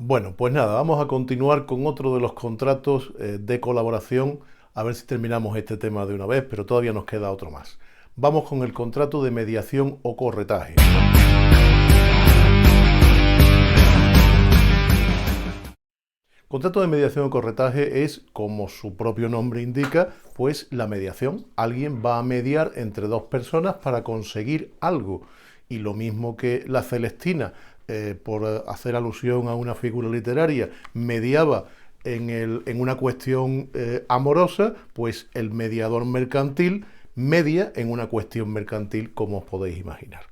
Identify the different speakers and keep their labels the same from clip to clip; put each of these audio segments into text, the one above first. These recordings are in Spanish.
Speaker 1: Bueno, pues nada, vamos a continuar con otro de los contratos de colaboración, a ver si terminamos este tema de una vez, pero todavía nos queda otro más. Vamos con el contrato de mediación o corretaje. Contrato de mediación o corretaje es, como su propio nombre indica, pues la mediación. Alguien va a mediar entre dos personas para conseguir algo. Y lo mismo que la Celestina, por hacer alusión a una figura literaria, mediaba en una cuestión amorosa, pues el mediador mercantil media en una cuestión mercantil, como os podéis imaginar.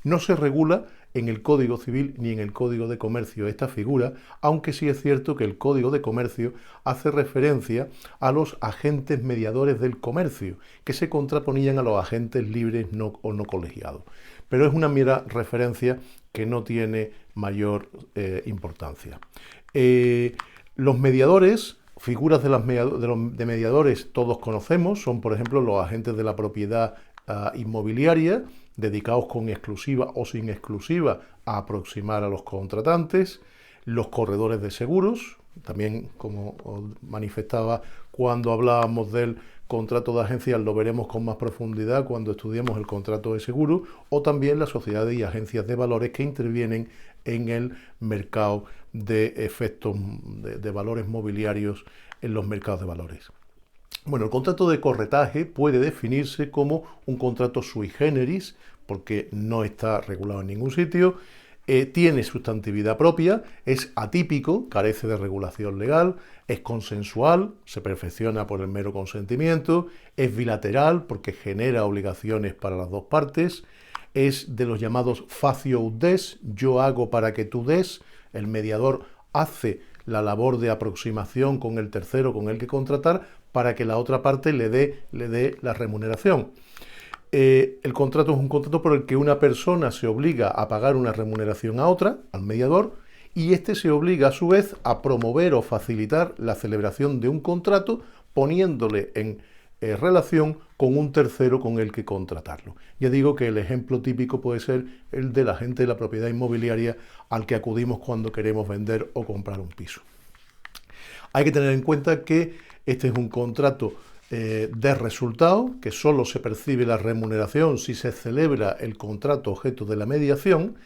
Speaker 1: No se regula en el Código Civil ni en el Código de Comercio esta figura, aunque sí es cierto que el Código de Comercio hace referencia a los agentes mediadores del comercio, que se contraponían a los agentes libres o no colegiados. Pero es una mera referencia que no tiene mayor importancia. Los mediadores, figuras de mediadores todos conocemos, son por ejemplo los agentes de la propiedad inmobiliaria, dedicados con exclusiva o sin exclusiva a aproximar a los contratantes, los corredores de seguros, también como os manifestaba cuando hablábamos del contrato de agencias, lo veremos con más profundidad cuando estudiemos el contrato de seguro, o también las sociedades y agencias de valores que intervienen en el mercado de efectos de valores mobiliarios en los mercados de valores. Bueno, el contrato de corretaje puede definirse como un contrato sui generis, porque no está regulado en ningún sitio, tiene sustantividad propia, es atípico, carece de regulación legal, es consensual, se perfecciona por el mero consentimiento, es bilateral porque genera obligaciones para las dos partes, es de los llamados facio ut des, yo hago para que tú des, el mediador hace la labor de aproximación con el tercero con el que contratar para que la otra parte le dé la remuneración. El contrato es un contrato por el que una persona se obliga a pagar una remuneración a otra, al mediador, y éste se obliga a su vez a promover o facilitar la celebración de un contrato poniéndole en relación con un tercero con el que contratarlo. Ya digo que el ejemplo típico puede ser el del agente de la propiedad inmobiliaria al que acudimos cuando queremos vender o comprar un piso. Hay que tener en cuenta que este es un contrato de resultado, que solo se percibe la remuneración si se celebra el contrato objeto de la mediación,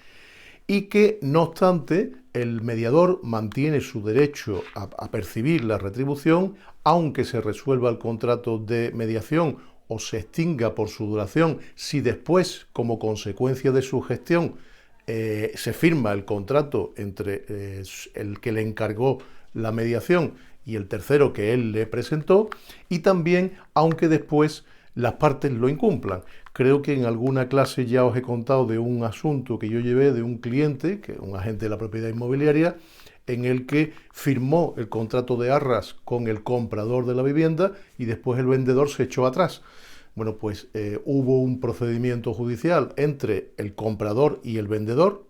Speaker 1: y que, no obstante, el mediador mantiene su derecho a percibir la retribución, aunque se resuelva el contrato de mediación o se extinga por su duración, si después, como consecuencia de su gestión, se firma el contrato entre el que le encargó la mediación y el tercero que él le presentó, y también aunque después las partes lo incumplan. Creo que en alguna clase ya os he contado de un asunto que yo llevé de un cliente, que es un agente de la propiedad inmobiliaria, en el que firmó el contrato de arras con el comprador de la vivienda y después el vendedor se echó atrás. Bueno, pues hubo un procedimiento judicial entre el comprador y el vendedor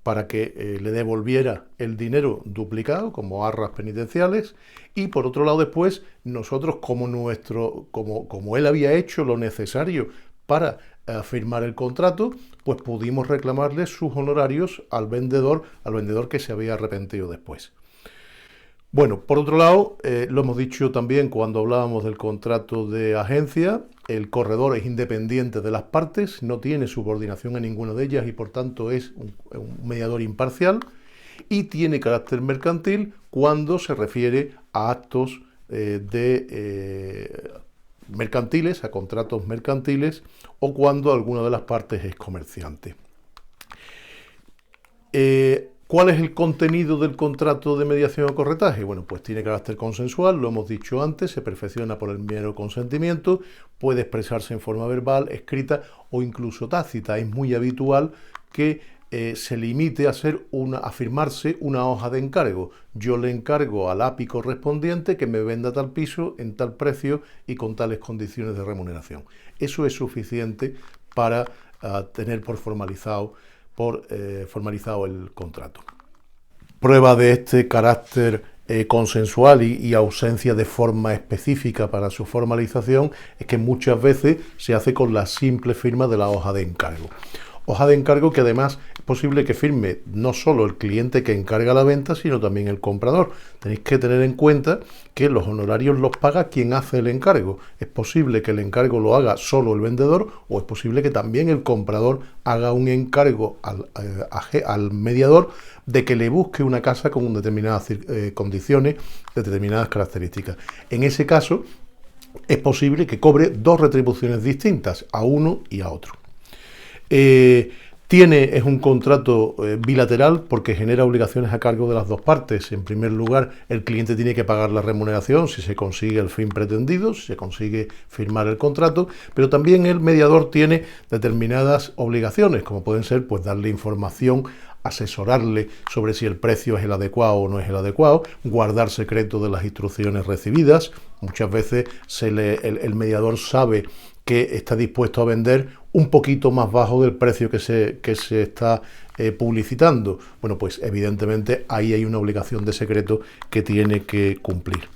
Speaker 1: para que le devolviera el dinero duplicado como arras penitenciales, y por otro lado después nosotros como él había hecho lo necesario para firmar el contrato, pues pudimos reclamarle sus honorarios al vendedor que se había arrepentido después. Bueno, por otro lado, lo hemos dicho también cuando hablábamos del contrato de agencia, el corredor es independiente de las partes, no tiene subordinación a ninguna de ellas y por tanto es un mediador imparcial, y tiene carácter mercantil cuando se refiere a actos mercantiles, a contratos mercantiles, o cuando alguna de las partes es comerciante. ¿Cuál es el contenido del contrato de mediación o corretaje? Bueno, pues tiene carácter consensual, lo hemos dicho antes, se perfecciona por el mero consentimiento, puede expresarse en forma verbal, escrita o incluso tácita. Es muy habitual que se limite a firmarse una hoja de encargo. Yo le encargo al API correspondiente que me venda tal piso en tal precio y con tales condiciones de remuneración. Eso es suficiente para tener por formalizado el contrato. Prueba de este carácter consensual y ausencia de forma específica para su formalización es que muchas veces se hace con la simple firma de la hoja de encargo. hoja de encargo que además es posible que firme no solo el cliente que encarga la venta, sino también el comprador. Tenéis que tener en cuenta que los honorarios los paga quien hace el encargo. Es posible que el encargo lo haga solo el vendedor o es posible que también el comprador haga un encargo al mediador de que le busque una casa con determinadas condiciones, determinadas características. En ese caso, es posible que cobre dos retribuciones distintas, a uno y a otro. Es un contrato bilateral porque genera obligaciones a cargo de las dos partes. En primer lugar, el cliente tiene que pagar la remuneración si se consigue el fin pretendido, si se consigue firmar el contrato, pero también el mediador tiene determinadas obligaciones, como pueden ser pues darle información, asesorarle sobre si el precio es el adecuado o no es el adecuado, guardar secreto de las instrucciones recibidas. Muchas veces el mediador sabe que está dispuesto a vender un poquito más bajo del precio que se está publicitando. Bueno, pues evidentemente ahí hay una obligación de secreto que tiene que cumplir.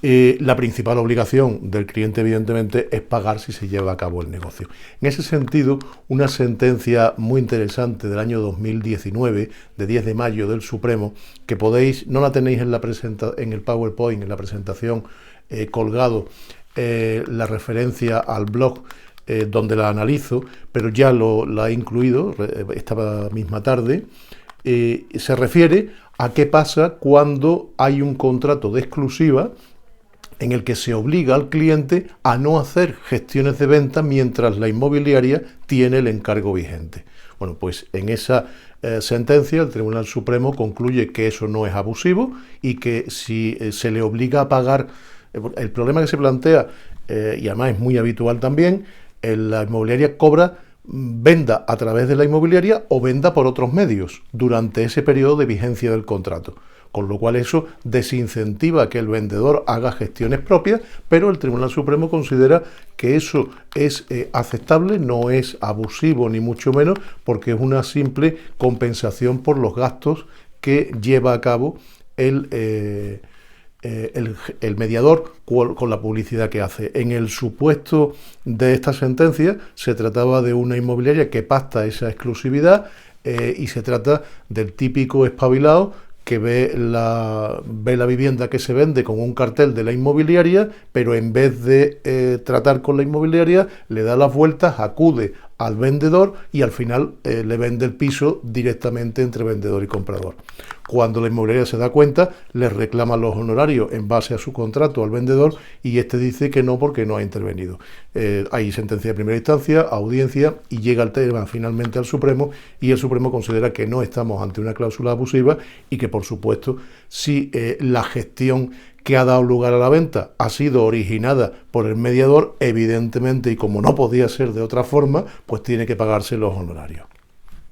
Speaker 1: La principal obligación del cliente, evidentemente, es pagar si se lleva a cabo el negocio. En ese sentido, una sentencia muy interesante del año 2019, de 10 de mayo del Supremo, que no la tenéis en el PowerPoint, en la presentación colgado, la referencia al blog donde la analizo, pero ya la he incluido esta misma tarde. Se refiere a qué pasa cuando hay un contrato de exclusiva en el que se obliga al cliente a no hacer gestiones de venta mientras la inmobiliaria tiene el encargo vigente. Bueno, pues en esa sentencia el Tribunal Supremo concluye que eso no es abusivo y que si se le obliga a pagar, el problema que se plantea, y además es muy habitual también, la inmobiliaria venda a través de la inmobiliaria o venda por otros medios durante ese periodo de vigencia del contrato. Con lo cual eso desincentiva que el vendedor haga gestiones propias, pero el Tribunal Supremo considera que eso es aceptable, no es abusivo ni mucho menos, porque es una simple compensación por los gastos que lleva a cabo el mediador con la publicidad que hace. En el supuesto de esta sentencia se trataba de una inmobiliaria que pacta esa exclusividad y se trata del típico espabilado que ve la vivienda que se vende con un cartel de la inmobiliaria, pero en vez de tratar con la inmobiliaria, le da las vueltas, acude al vendedor y al final le vende el piso directamente entre vendedor y comprador. Cuando la inmobiliaria se da cuenta, le reclama los honorarios en base a su contrato al vendedor y este dice que no porque no ha intervenido. Hay sentencia de primera instancia, audiencia y llega el tema finalmente al Supremo y el Supremo considera que no estamos ante una cláusula abusiva y que por supuesto si la gestión que ha dado lugar a la venta ha sido originada por el mediador, evidentemente y como no podía ser de otra forma, pues tiene que pagarse los honorarios.